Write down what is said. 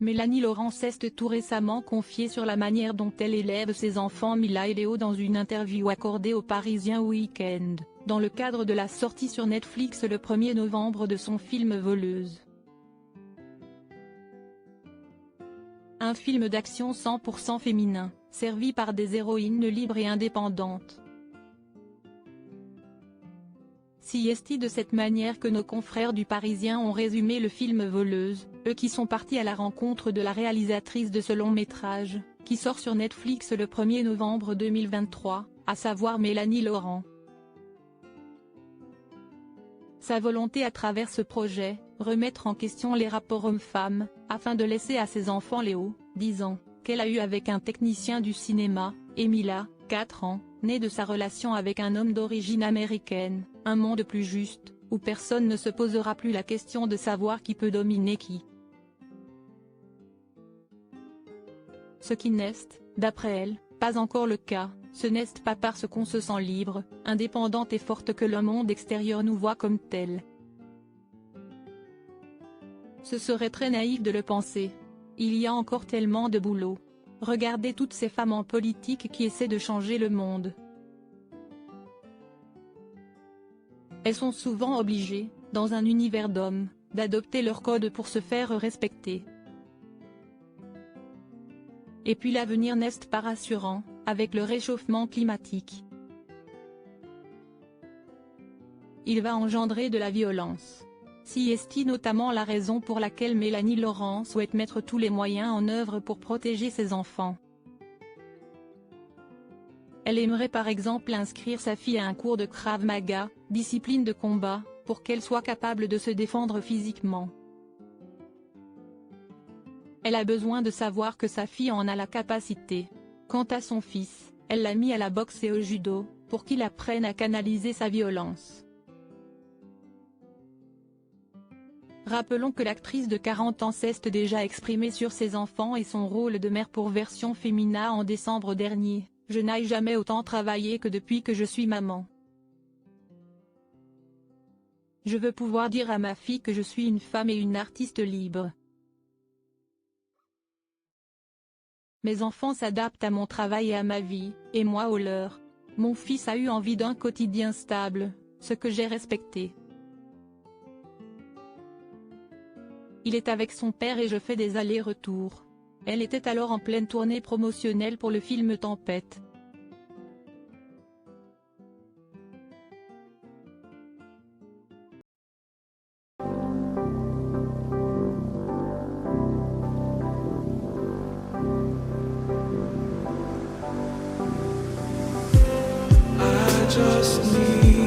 Mélanie Laurent s'est tout récemment confiée sur la manière dont elle élève ses enfants Mila et Léo dans une interview accordée au Parisien Week-end, dans le cadre de la sortie sur Netflix le 1er novembre de son film Voleuse. Un film d'action 100% féminin, servi par des héroïnes libres et indépendantes. Si est de cette manière que nos confrères du Parisien ont résumé le film Voleuse, eux qui sont partis à la rencontre de la réalisatrice de ce long-métrage, qui sort sur Netflix le 1er novembre 2023, à savoir Mélanie Laurent. Sa volonté à travers ce projet, remettre en question les rapports hommes-femmes, afin de laisser à ses enfants Léo, 10 ans, qu'elle a eu avec un technicien du cinéma, et Mila, 4 ans, né de sa relation avec un homme d'origine américaine, un monde plus juste, où personne ne se posera plus la question de savoir qui peut dominer qui. Ce qui n'est, d'après elle, pas encore le cas, ce n'est pas parce qu'on se sent libre, indépendante et forte que le monde extérieur nous voit comme tel. Ce serait très naïf de le penser. Il y a encore tellement de boulot. Regardez toutes ces femmes en politique qui essaient de changer le monde. Elles sont souvent obligées, dans un univers d'hommes, d'adopter leur code pour se faire respecter. Et puis l'avenir n'est pas rassurant, avec le réchauffement climatique. Il va engendrer de la violence. Si est notamment la raison pour laquelle Mélanie Laurent souhaite mettre tous les moyens en œuvre pour protéger ses enfants. Elle aimerait par exemple inscrire sa fille à un cours de Krav Maga, discipline de combat, pour qu'elle soit capable de se défendre physiquement. Elle a besoin de savoir que sa fille en a la capacité. Quant à son fils, elle l'a mis à la boxe et au judo, pour qu'il apprenne à canaliser sa violence. Rappelons que l'actrice de 40 ans s'est déjà exprimée sur ses enfants et son rôle de mère pour Version Fémina en décembre dernier. Je n'ai jamais autant travaillé que depuis que je suis maman. Je veux pouvoir dire à ma fille que je suis une femme et une artiste libre. Mes enfants s'adaptent à mon travail et à ma vie, et moi au leur. Mon fils a eu envie d'un quotidien stable, ce que j'ai respecté. Il est avec son père et je fais des allers-retours. Elle était alors en pleine tournée promotionnelle pour le film Tempête. I just need